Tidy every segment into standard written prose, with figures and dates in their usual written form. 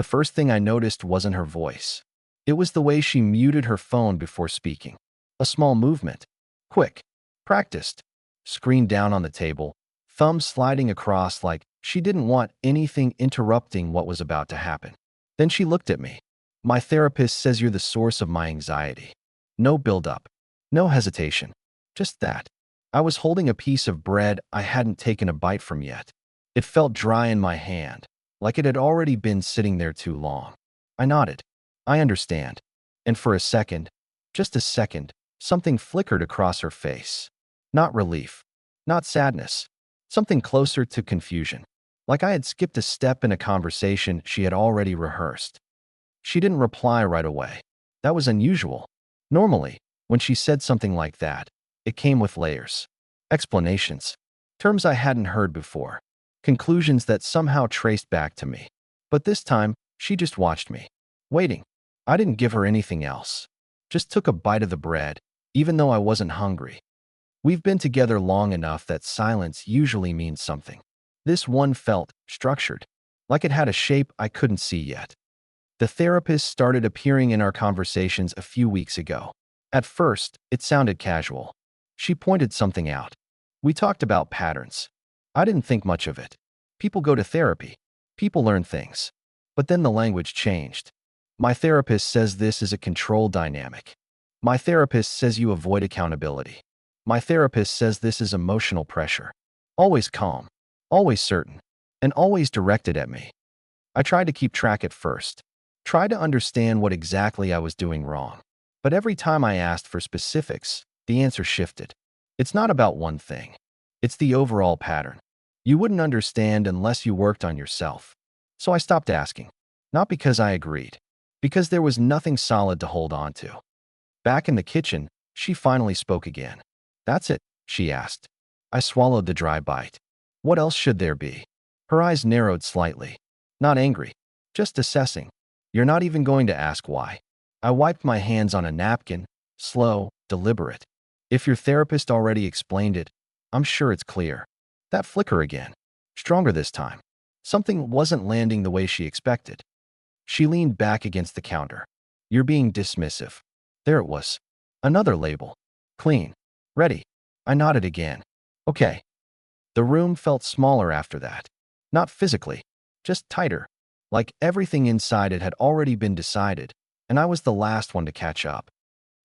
The first thing I noticed wasn't her voice. It was the way she muted her phone before speaking. A small movement. Quick. Practiced. Screen down on the table, thumb sliding across like she didn't want anything interrupting what was about to happen. Then she looked at me. My therapist says you're the source of my anxiety. No build-up. No hesitation. Just that. I was holding a piece of bread I hadn't taken a bite from yet. It felt dry in my hand, like it had already been sitting there too long. I nodded. I understand. And for a second, just a second, something flickered across her face. Not relief. Not sadness. Something closer to confusion. Like I had skipped a step in a conversation she had already rehearsed. She didn't reply right away. That was unusual. Normally, when she said something like that, it came with layers. Explanations. Terms I hadn't heard before. Conclusions that somehow traced back to me. But this time, she just watched me. Waiting. I didn't give her anything else. Just took a bite of the bread, even though I wasn't hungry. We've been together long enough that silence usually means something. This one felt structured, like it had a shape I couldn't see yet. The therapist started appearing in our conversations a few weeks ago. At first, it sounded casual. She pointed something out. We talked about patterns. I didn't think much of it. People go to therapy. People learn things. But then the language changed. My therapist says this is a control dynamic. My therapist says you avoid accountability. My therapist says this is emotional pressure. Always calm, always certain, and always directed at me. I tried to keep track at first. Tried to understand what exactly I was doing wrong. But every time I asked for specifics, the answer shifted. It's not about one thing. It's the overall pattern. You wouldn't understand unless you worked on yourself. So I stopped asking. Not because I agreed. Because there was nothing solid to hold on to. Back in the kitchen, she finally spoke again. That's it, she asked. I swallowed the dry bite. What else should there be? Her eyes narrowed slightly. Not angry. Just assessing. You're not even going to ask why. I wiped my hands on a napkin, slow, deliberate. If your therapist already explained it, I'm sure it's clear. That flicker again. Stronger this time. Something wasn't landing the way she expected. She leaned back against the counter. You're being dismissive. There it was. Another label. Clean. Ready. I nodded again. Okay. The room felt smaller after that. Not physically, just tighter. Like everything inside it had already been decided, and I was the last one to catch up.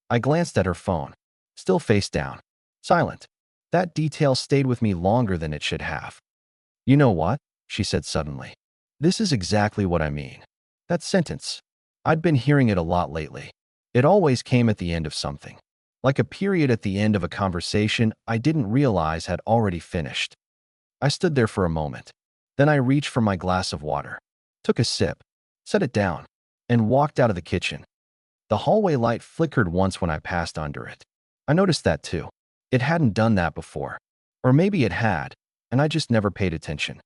I glanced at her phone. Still face down. Silent. That detail stayed with me longer than it should have. You know what? She said suddenly. This is exactly what I mean. That sentence. I'd been hearing it a lot lately. It always came at the end of something. Like a period at the end of a conversation I didn't realize had already finished. I stood there for a moment. Then I reached for my glass of water. Took a sip. Set it down. And walked out of the kitchen. The hallway light flickered once when I passed under it. I noticed that too. It hadn't done that before. Or maybe it had, and I just never paid attention.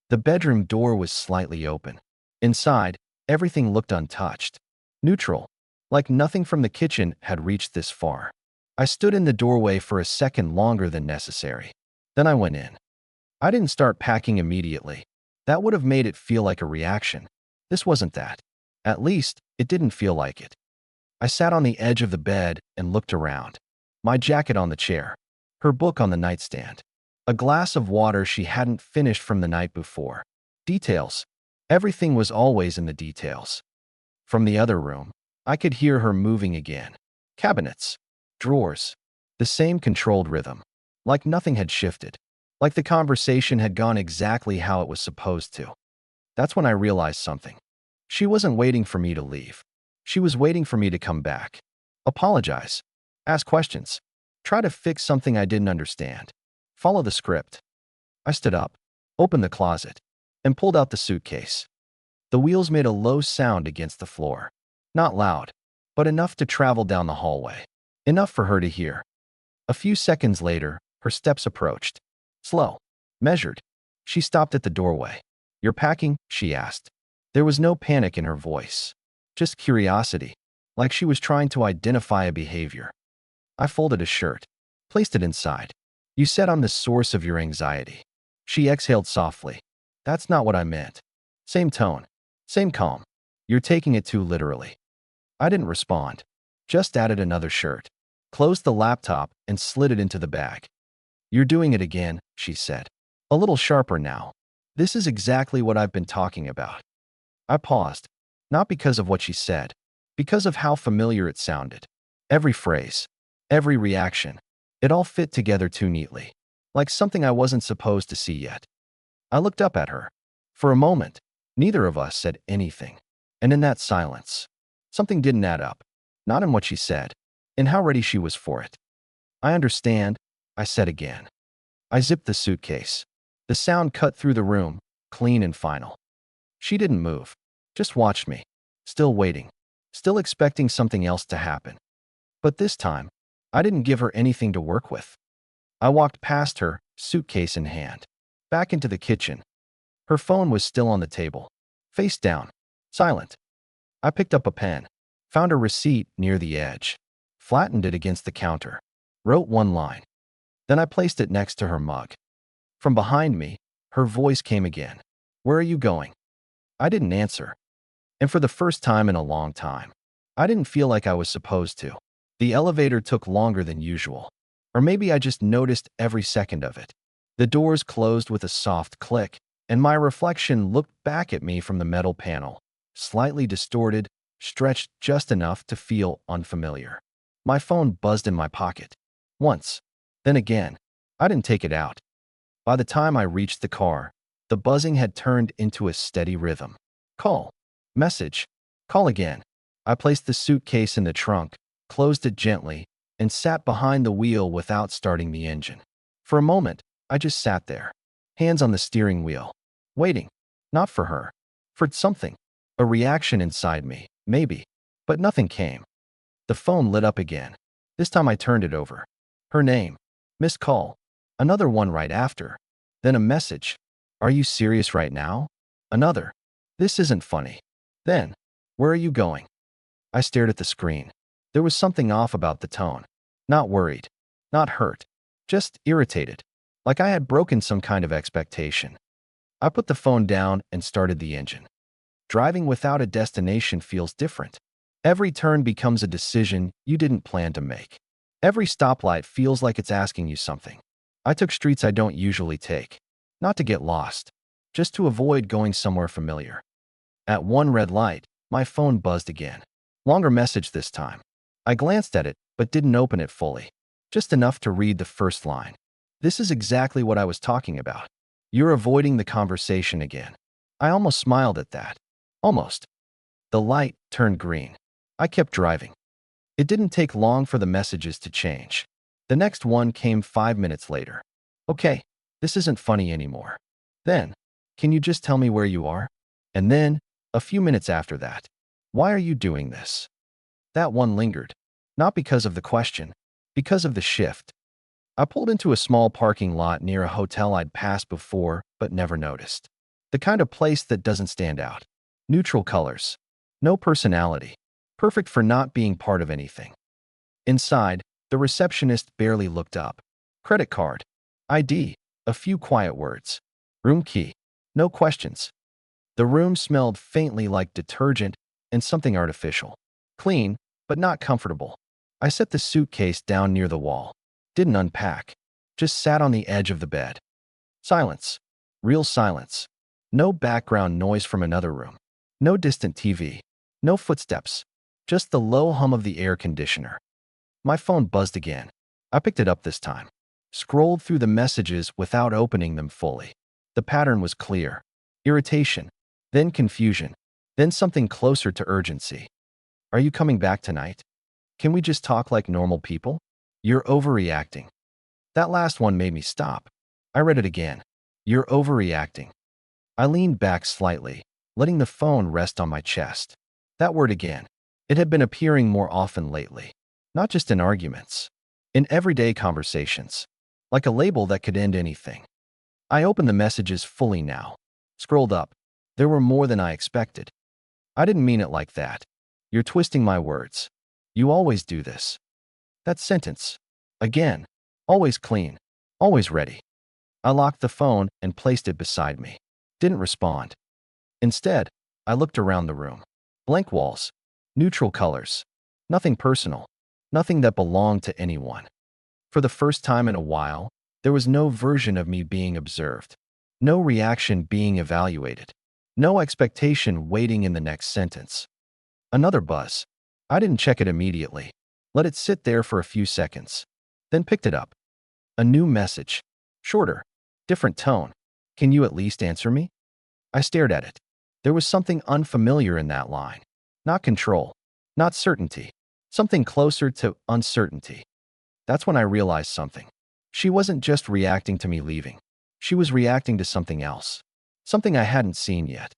The bedroom door was slightly open. Inside, everything looked untouched. Neutral. Like nothing from the kitchen had reached this far. I stood in the doorway for a second longer than necessary. Then I went in. I didn't start packing immediately. That would have made it feel like a reaction. This wasn't that. At least, it didn't feel like it. I sat on the edge of the bed and looked around. My jacket on the chair. Her book on the nightstand. A glass of water she hadn't finished from the night before. Details. Everything was always in the details. From the other room, I could hear her moving again. Cabinets. Drawers. The same controlled rhythm. Like nothing had shifted. Like the conversation had gone exactly how it was supposed to. That's when I realized something. She wasn't waiting for me to leave. She was waiting for me to come back. Apologize. Ask questions. Try to fix something I didn't understand. Follow the script. I stood up, opened the closet, and pulled out the suitcase. The wheels made a low sound against the floor. Not loud, but enough to travel down the hallway. Enough for her to hear. A few seconds later, her steps approached. Slow. Measured. She stopped at the doorway. You're packing? She asked. There was no panic in her voice. Just curiosity, like she was trying to identify a behavior. I folded a shirt. Placed it inside. You said I'm the source of your anxiety. She exhaled softly. That's not what I meant. Same tone. Same calm. You're taking it too literally. I didn't respond. Just added another shirt, closed the laptop, and slid it into the bag. You're doing it again, she said. A little sharper now. This is exactly what I've been talking about. I paused, not because of what she said, because of how familiar it sounded. Every phrase, every reaction, it all fit together too neatly, like something I wasn't supposed to see yet. I looked up at her. For a moment, neither of us said anything. And in that silence, something didn't add up. Not in what she said, in how ready she was for it. I understand, I said again. I zipped the suitcase. The sound cut through the room, clean and final. She didn't move, just watched me, still waiting, still expecting something else to happen. But this time, I didn't give her anything to work with. I walked past her, suitcase in hand, back into the kitchen. Her phone was still on the table, face down, silent. I picked up a pen, found a receipt near the edge, flattened it against the counter, wrote one line. Then I placed it next to her mug. From behind me, her voice came again. Where are you going? I didn't answer. And for the first time in a long time, I didn't feel like I was supposed to. The elevator took longer than usual. Or maybe I just noticed every second of it. The doors closed with a soft click, and my reflection looked back at me from the metal panel, slightly distorted, stretched just enough to feel unfamiliar. My phone buzzed in my pocket. Once. Then again. I didn't take it out. By the time I reached the car, the buzzing had turned into a steady rhythm. Call. Message. Call again. I placed the suitcase in the trunk, closed it gently, and sat behind the wheel without starting the engine. For a moment, I just sat there, hands on the steering wheel, waiting. Not for her. For something. A reaction inside me, maybe. But nothing came. The phone lit up again. This time I turned it over. Her name. Missed call. Another one right after. Then a message. Are you serious right now? Another. This isn't funny. Then, where are you going? I stared at the screen. There was something off about the tone. Not worried. Not hurt. Just irritated. Like I had broken some kind of expectation. I put the phone down and started the engine. Driving without a destination feels different. Every turn becomes a decision you didn't plan to make. Every stoplight feels like it's asking you something. I took streets I don't usually take. Not to get lost. Just to avoid going somewhere familiar. At one red light, my phone buzzed again. Longer message this time. I glanced at it, but didn't open it fully. Just enough to read the first line. This is exactly what I was talking about. You're avoiding the conversation again. I almost smiled at that. Almost. The light turned green. I kept driving. It didn't take long for the messages to change. The next one came 5 minutes later. Okay, this isn't funny anymore. Then, can you just tell me where you are? And then, a few minutes after that, why are you doing this? That one lingered. Not because of the question, because of the shift. I pulled into a small parking lot near a hotel I'd passed before but never noticed. The kind of place that doesn't stand out. Neutral colors. No personality. Perfect for not being part of anything. Inside, the receptionist barely looked up. Credit card. ID. A few quiet words. Room key. No questions. The room smelled faintly like detergent and something artificial. Clean, but not comfortable. I set the suitcase down near the wall. Didn't unpack. Just sat on the edge of the bed. Silence. Real silence. No background noise from another room. No distant TV. No footsteps. Just the low hum of the air conditioner. My phone buzzed again. I picked it up this time. Scrolled through the messages without opening them fully. The pattern was clear. Irritation. Then confusion. Then something closer to urgency. Are you coming back tonight? Can we just talk like normal people? You're overreacting. That last one made me stop. I read it again. You're overreacting. I leaned back slightly, letting the phone rest on my chest. That word again. It had been appearing more often lately. Not just in arguments. In everyday conversations. Like a label that could end anything. I opened the messages fully now. Scrolled up. There were more than I expected. I didn't mean it like that. You're twisting my words. You always do this. That sentence. Again. Always clean. Always ready. I locked the phone and placed it beside me. Didn't respond. Instead, I looked around the room. Blank walls. Neutral colors. Nothing personal. Nothing that belonged to anyone. For the first time in a while, there was no version of me being observed. No reaction being evaluated. No expectation waiting in the next sentence. Another buzz. I didn't check it immediately. Let it sit there for a few seconds. Then picked it up. A new message. Shorter. Different tone. Can you at least answer me? I stared at it. There was something unfamiliar in that line. Not control. Not certainty. Something closer to uncertainty. That's when I realized something. She wasn't just reacting to me leaving. She was reacting to something else. Something I hadn't seen yet.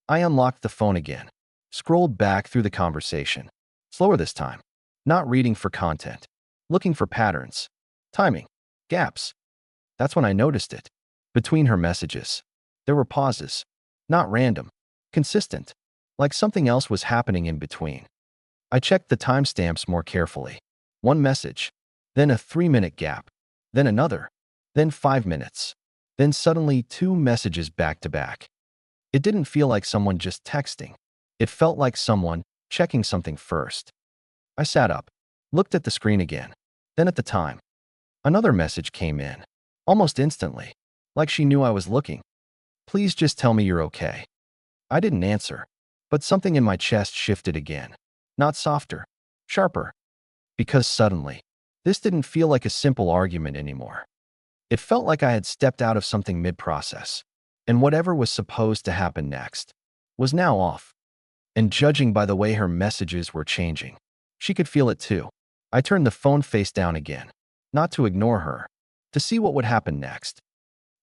I unlocked the phone again. Scrolled back through the conversation. Slower this time. Not reading for content. Looking for patterns. Timing. Gaps. That's when I noticed it. Between her messages. There were pauses. Not random. Consistent. Like something else was happening in between. I checked the timestamps more carefully. One message. Then a 3-minute gap. Then another. Then 5 minutes. Then suddenly 2 messages back to back. It didn't feel like someone just texting. It felt like someone checking something first. I sat up. Looked at the screen again. Then at the time. Another message came in. Almost instantly. Like she knew I was looking. Please just tell me you're okay. I didn't answer. But something in my chest shifted again. Not softer. Sharper. Because suddenly, this didn't feel like a simple argument anymore. It felt like I had stepped out of something mid-process, and whatever was supposed to happen next was now off. And judging by the way her messages were changing, she could feel it too. I turned the phone face down again, not to ignore her, to see what would happen next.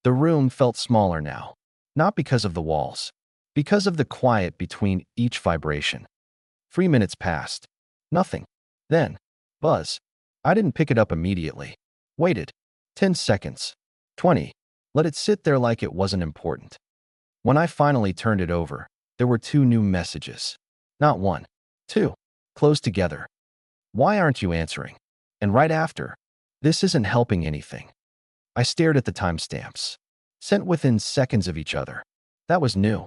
The room felt smaller now, not because of the walls, because of the quiet between each vibration. 3 minutes passed. Nothing. Then, buzz. I didn't pick it up immediately. Waited. 10 seconds. 20. Let it sit there like it wasn't important. When I finally turned it over, there were 2 new messages. Not 1. 2. Close together. Why aren't you answering? And right after, this isn't helping anything. I stared at the timestamps. Sent within seconds of each other. That was new.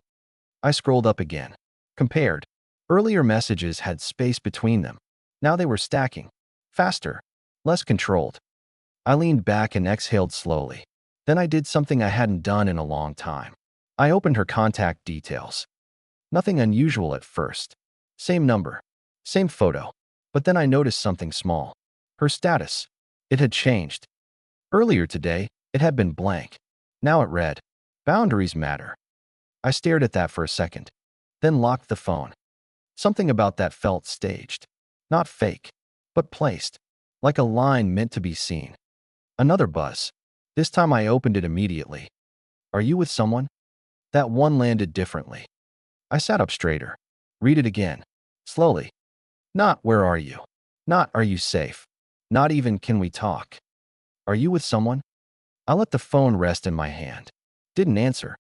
I scrolled up again. Compared. Earlier messages had space between them. Now they were stacking. Faster. Less controlled. I leaned back and exhaled slowly. Then I did something I hadn't done in a long time. I opened her contact details. Nothing unusual at first. Same number. Same photo. But then I noticed something small. Her status. It had changed. Earlier today, it had been blank. Now it read, "Boundaries matter." I stared at that for a second. Then locked the phone. Something about that felt staged. Not fake, but placed. Like a line meant to be seen. Another buzz. This time I opened it immediately. "Are you with someone?" That one landed differently. I sat up straighter. Read it again. Slowly. Not "Where are you?" Not "Are you safe?" Not even "Can we talk?" "Are you with someone?" I let the phone rest in my hand. Didn't answer.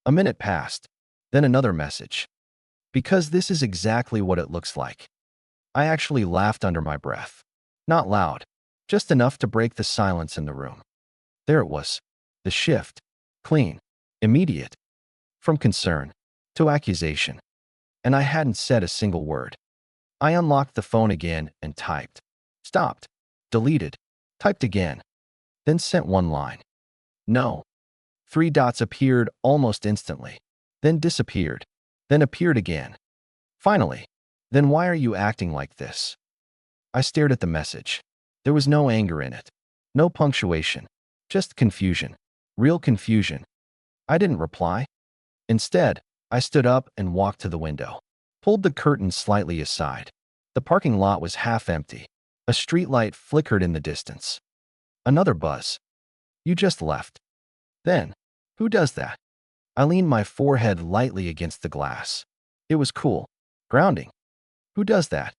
A minute passed. Then another message. "Because this is exactly what it looks like." I actually laughed under my breath. Not loud. Just enough to break the silence in the room. There it was. The shift. Clean. Immediate. From concern to accusation. And I hadn't said a single word. I unlocked the phone again and typed. Stopped. Deleted. Typed again. Then sent one line. "No." 3 dots appeared almost instantly. Then disappeared. Then appeared again. Finally. "Then why are you acting like this?" I stared at the message. There was no anger in it. No punctuation. Just confusion. Real confusion. I didn't reply. Instead, I stood up and walked to the window. Pulled the curtain slightly aside. The parking lot was half empty. A streetlight flickered in the distance. Another buzz. "You just left." Then, who does that? I leaned my forehead lightly against the glass. It was cool. Grounding. Who does that?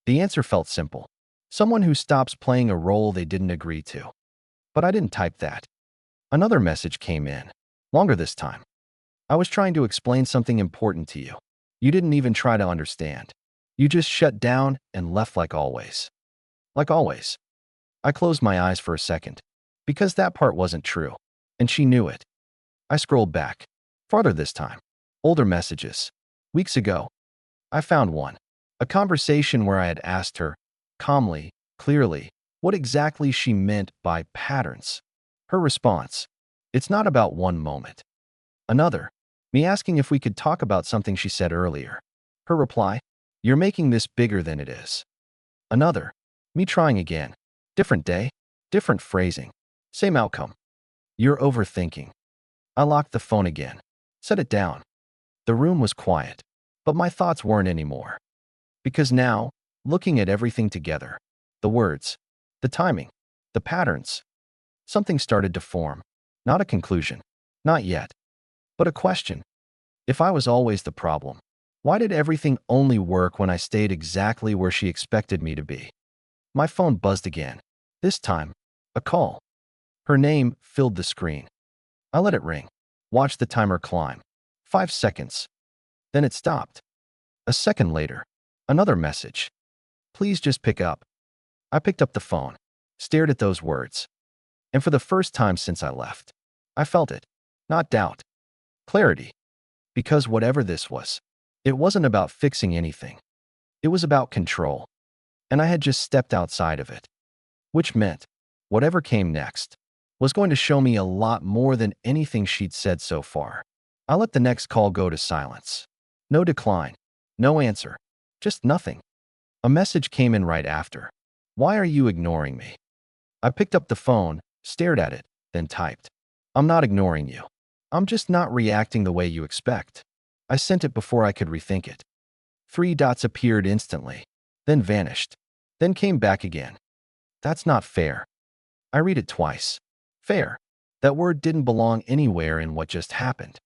The answer felt simple. Someone who stops playing a role they didn't agree to. But I didn't type that. Another message came in. Longer this time. "I was trying to explain something important to you. You didn't even try to understand. You just shut down and left like always." Like always. I closed my eyes for a second. Because that part wasn't true. And she knew it. I scrolled back. Farther this time. Older messages. Weeks ago. I found one. A conversation where I had asked her, calmly, clearly, what exactly she meant by patterns. Her response, "It's not about one moment." Another, me asking if we could talk about something she said earlier. Her reply, "You're making this bigger than it is." Another, me trying again. Different day, different phrasing, same outcome. "You're overthinking." I locked the phone again, set it down. The room was quiet, but my thoughts weren't anymore. Because now, looking at everything together, the words, the timing, the patterns, something started to form. Not a conclusion, not yet, but a question. If I was always the problem, why did everything only work when I stayed exactly where she expected me to be? My phone buzzed again. This time, a call. Her name filled the screen. I let it ring, watched the timer climb. 5 seconds. Then it stopped. A second later, another message. "Please just pick up." I picked up the phone, stared at those words. And for the first time since I left, I felt it. Not doubt. Clarity. Because whatever this was, it wasn't about fixing anything. It was about control. And I had just stepped outside of it. Which meant, whatever came next, was going to show me a lot more than anything she'd said so far. I let the next call go to silence. No decline. No answer. Just nothing. A message came in right after. "Why are you ignoring me?" I picked up the phone, stared at it, then typed, "I'm not ignoring you. I'm just not reacting the way you expect." I sent it before I could rethink it. 3 dots appeared instantly, then vanished, then came back again. "That's not fair." I read it twice. Fair. That word didn't belong anywhere in what just happened.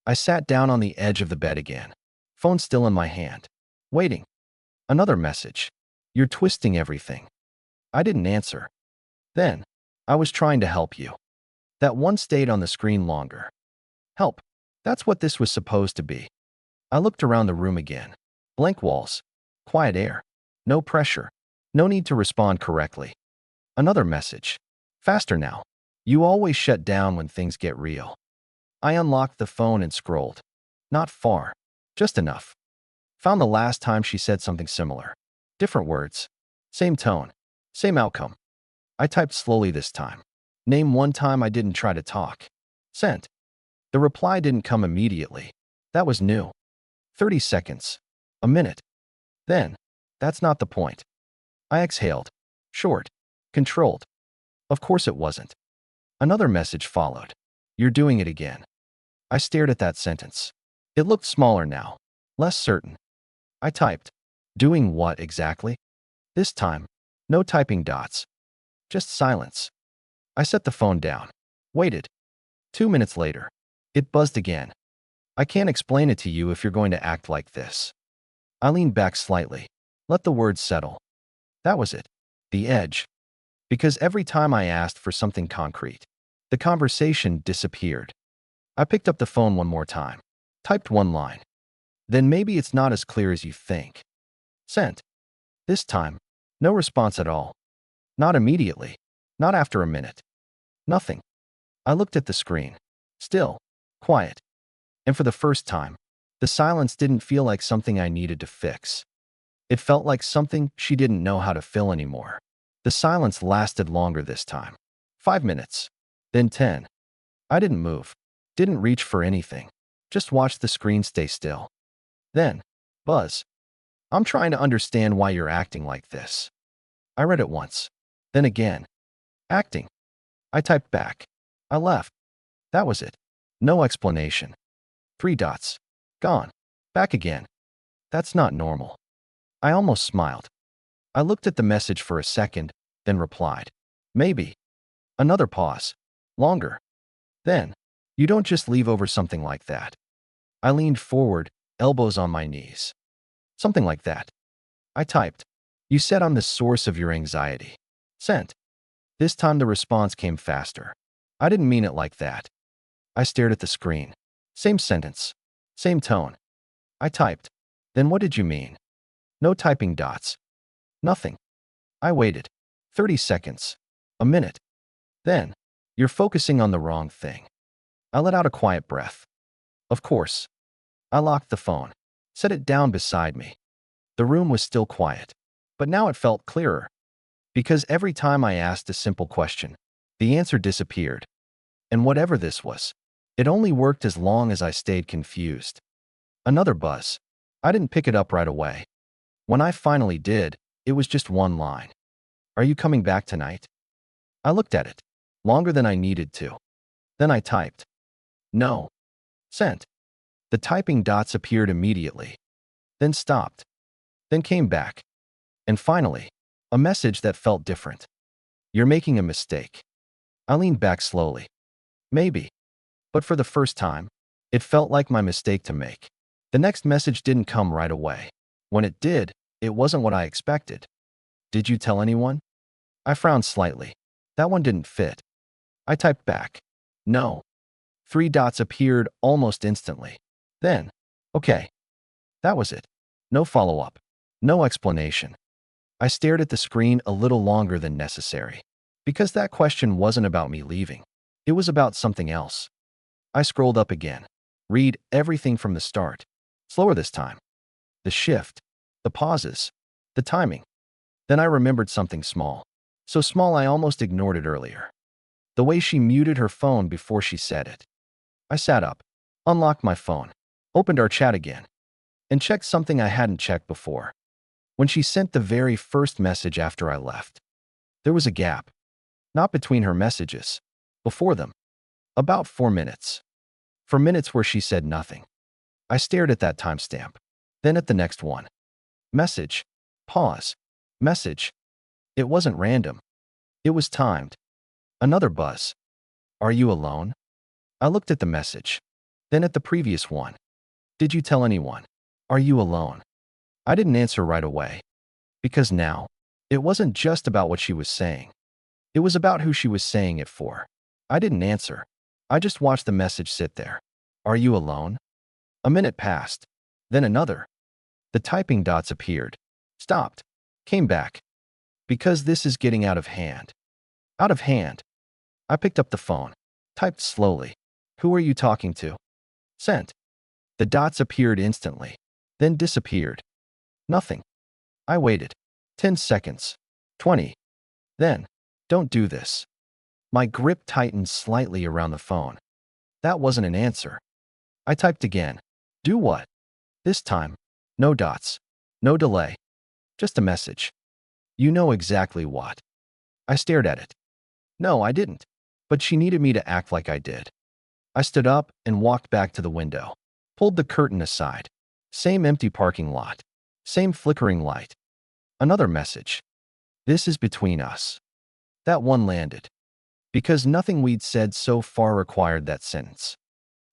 I sat down on the edge of the bed again, phone still in my hand, waiting. Another message. "You're twisting everything." I didn't answer. Then, "I was trying to help you." That one stayed on the screen longer. Help. That's what this was supposed to be. I looked around the room again. Blank walls. Quiet air. No pressure. No need to respond correctly. Another message. "Faster now. You always shut down when things get real." I unlocked the phone and scrolled. Not far. Just enough. Found the last time she said something similar. Different words. Same tone. Same outcome. I typed slowly this time. "Name one time I didn't try to talk." Sent. The reply didn't come immediately. That was new. 30 seconds. A minute. Then, that's not the point. I exhaled. Short. Controlled. Of course it wasn't. Another message followed. "You're doing it again." I stared at that sentence. It looked smaller now. Less certain. I typed. "Doing what exactly?" This time, no typing dots. Just silence. I set the phone down. Waited. 2 minutes later, it buzzed again. "I can't explain it to you if you're going to act like this." I leaned back slightly. Let the words settle. That was it. The edge. Because every time I asked for something concrete, the conversation disappeared. I picked up the phone one more time. Typed one line. "Then maybe it's not as clear as you think." Sent. This time, no response at all. Not immediately. Not after a minute. Nothing. I looked at the screen. Still. Quiet. And for the first time, the silence didn't feel like something I needed to fix. It felt like something she didn't know how to fill anymore. The silence lasted longer this time. 5 minutes. Then 10. I didn't move. Didn't reach for anything. Just watched the screen stay still. Then, buzz. "I'm trying to understand why you're acting like this." I read it once. Then again. Acting. I typed back. I left. That was it. No explanation. 3 dots. Gone. Back again. That's not normal. I almost smiled. I looked at the message for a second, then replied. "Maybe." Another pause. Longer. Then, "You don't just leave over something like that." I leaned forward, elbows on my knees. "Something like that." I typed. "You said I'm the source of your anxiety." Sent. This time the response came faster. "I didn't mean it like that." I stared at the screen. Same sentence. Same tone. I typed. "Then what did you mean?" No typing dots. Nothing. I waited. 30 seconds. A minute. Then, "You're focusing on the wrong thing." I let out a quiet breath. Of course. I locked the phone. set it down beside me. The room was still quiet, but now it felt clearer, because every time I asked a simple question, the answer disappeared. And whatever this was, it only worked as long as I stayed confused. Another buzz. I didn't pick it up right away. When I finally did, it was just one line. Are you coming back tonight? I looked at it, longer than I needed to. Then I typed, no. Sent. The typing dots appeared immediately, then stopped, then came back. And finally, a message that felt different. You're making a mistake. I leaned back slowly. Maybe. But for the first time, it felt like my mistake to make. The next message didn't come right away. When it did, it wasn't what I expected. Did you tell anyone? I frowned slightly. That one didn't fit. I typed back, no. 3 dots appeared almost instantly. Then, okay. That was it. No follow-up. No explanation. I stared at the screen a little longer than necessary, because that question wasn't about me leaving. It was about something else. I scrolled up again. Read everything from the start. Slower this time. The shift, the pauses, the timing. Then I remembered something small. So small I almost ignored it earlier. The way she muted her phone before she said it. I sat up, unlocked my phone, opened our chat again, and checked something I hadn't checked before. When she sent the very first message after I left, there was a gap. Not between her messages, before them. About 4 minutes. 4 minutes where she said nothing. I stared at that timestamp, then at the next one. Message. Pause. Message. It wasn't random. It was timed. Another buzz. Are you alone? I looked at the message, then at the previous one. Did you tell anyone? Are you alone? I didn't answer right away. Because now, it wasn't just about what she was saying. It was about who she was saying it for. I didn't answer. I just watched the message sit there. Are you alone? A minute passed. Then another. The typing dots appeared, stopped, came back. Because this is getting out of hand. Out of hand. I picked up the phone, typed slowly. Who are you talking to? Sent. The dots appeared instantly, then disappeared. Nothing. I waited. 10 seconds. 20. Then, don't do this. My grip tightened slightly around the phone. That wasn't an answer. I typed again. Do what? This time, no dots, no delay. Just a message. You know exactly what. I stared at it. No, I didn't. But she needed me to act like I did. I stood up and walked back to the window, pulled the curtain aside. Same empty parking lot. Same flickering light. Another message. This is between us. That one landed. Because nothing we'd said so far required that sentence.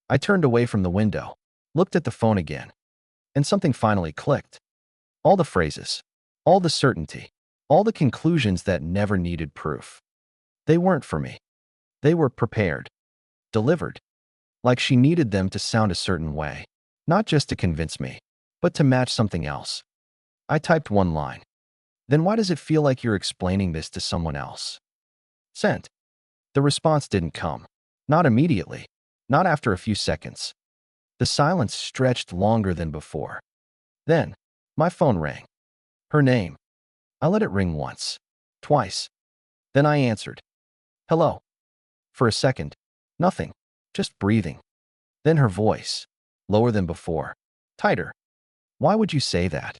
I turned away from the window, looked at the phone again, and something finally clicked. All the phrases, all the certainty, all the conclusions that never needed proof. They weren't for me. They were prepared, delivered, like she needed them to sound a certain way, not just to convince me, but to match something else. I typed one line. Then why does it feel like you're explaining this to someone else? Sent. The response didn't come. Not immediately. Not after a few seconds. The silence stretched longer than before. Then, my phone rang. Her name. I let it ring once. Twice. Then I answered. Hello. For a second, nothing. Just breathing. Then her voice. Lower than before. Tighter. Why would you say that?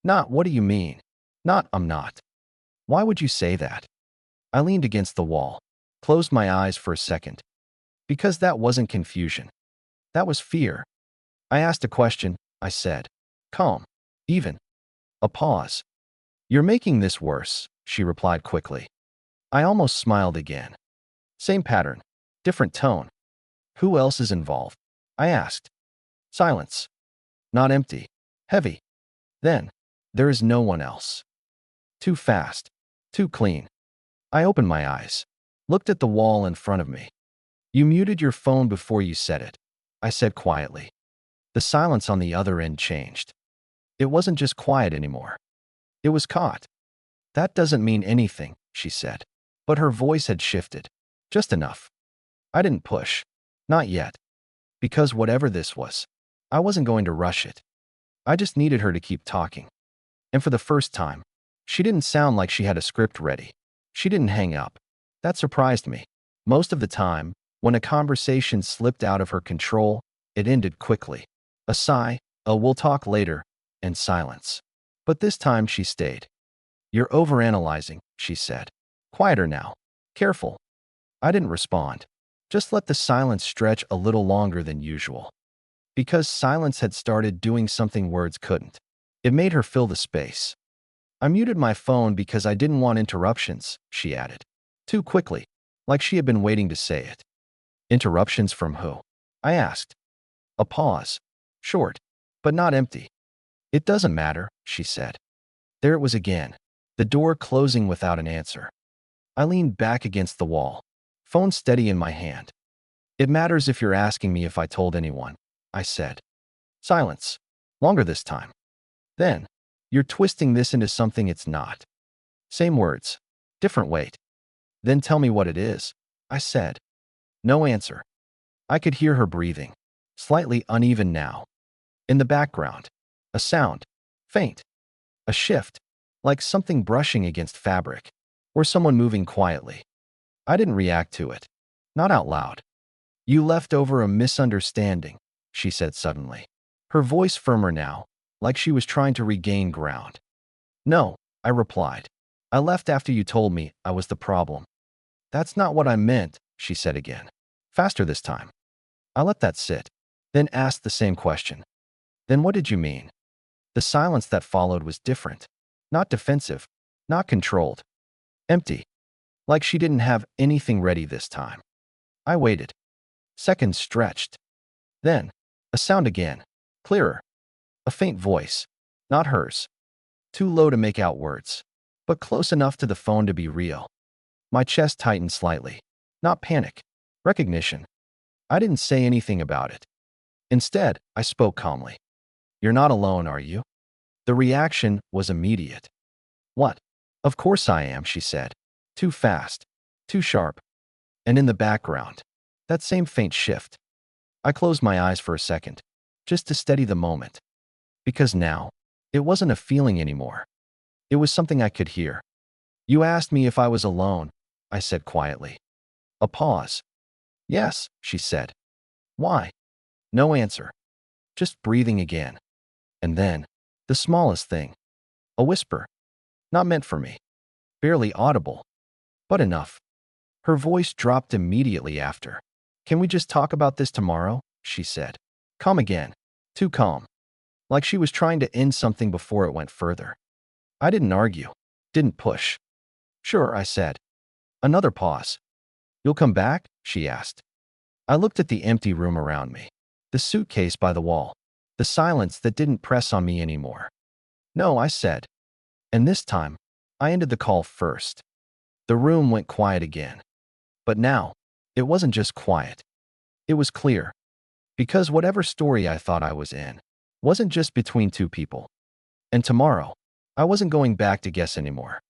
Not, what do you mean? Not, I'm not. Why would you say that? I leaned against the wall, closed my eyes for a second. Because that wasn't confusion. That was fear. I asked a question, I said. Calm. Even. A pause. You're making this worse, she replied quickly. I almost smiled again. Same pattern. Different tone. Who else is involved? I asked. Silence. Not empty. Heavy. Then, there is no one else. Too fast. Too clean. I opened my eyes. Looked at the wall in front of me. You muted your phone before you said it, I said quietly. The silence on the other end changed. It wasn't just quiet anymore. It was caught. That doesn't mean anything, she said. But her voice had shifted. Just enough. I didn't push. Not yet. Because whatever this was, I wasn't going to rush it. I just needed her to keep talking. And for the first time, she didn't sound like she had a script ready. She didn't hang up. That surprised me. Most of the time, when a conversation slipped out of her control, it ended quickly. A sigh, a "we'll talk later," and silence. But this time she stayed. "You're overanalyzing," she said. "Quieter now. Careful." I didn't respond. Just let the silence stretch a little longer than usual. Because silence had started doing something words couldn't. It made her fill the space. "I muted my phone because I didn't want interruptions," she added. Too quickly, like she had been waiting to say it. "Interruptions from who?" I asked. A pause. Short, but not empty. "It doesn't matter," she said. There it was again. The door closing without an answer. I leaned back against the wall, phone steady in my hand. "It matters if you're asking me if I told anyone," I said. Silence. Longer this time. Then, "You're twisting this into something it's not." Same words. Different weight. "Then tell me what it is," I said. No answer. I could hear her breathing. Slightly uneven now. In the background. A sound. Faint. A shift. Like something brushing against fabric. Or someone moving quietly. I didn't react to it. Not out loud. "You left over a misunderstanding," she said suddenly. Her voice firmer now, like she was trying to regain ground. "No," I replied. "I left after you told me I was the problem." "That's not what I meant," she said again. Faster this time. I let that sit, then asked the same question. "Then what did you mean?" The silence that followed was different. Not defensive. Not controlled. Empty. Like she didn't have anything ready this time. I waited. Seconds stretched. Then, a sound again. Clearer. A faint voice. Not hers. Too low to make out words, but close enough to the phone to be real. My chest tightened slightly. Not panic. Recognition. I didn't say anything about it. Instead, I spoke calmly. "You're not alone, are you?" The reaction was immediate. "What?" "Of course I am," she said. Too fast. Too sharp. And in the background, that same faint shift. I closed my eyes for a second, just to steady the moment. Because now, it wasn't a feeling anymore. It was something I could hear. "You asked me if I was alone," I said quietly. A pause. "Yes," she said. "Why?" No answer. Just breathing again. And then, the smallest thing. A whisper. Not meant for me. Barely audible. But enough. Her voice dropped immediately after. "Can we just talk about this tomorrow?" she said. Calm again. Too calm. Like she was trying to end something before it went further. I didn't argue. Didn't push. "Sure," I said. Another pause. "You'll come back?" she asked. I looked at the empty room around me. The suitcase by the wall. The silence that didn't press on me anymore. "No," I said. And this time, I ended the call first. The room went quiet again. But now, it wasn't just quiet. It was clear. Because whatever story I thought I was in wasn't just between two people. And tomorrow, I wasn't going back to guess anymore.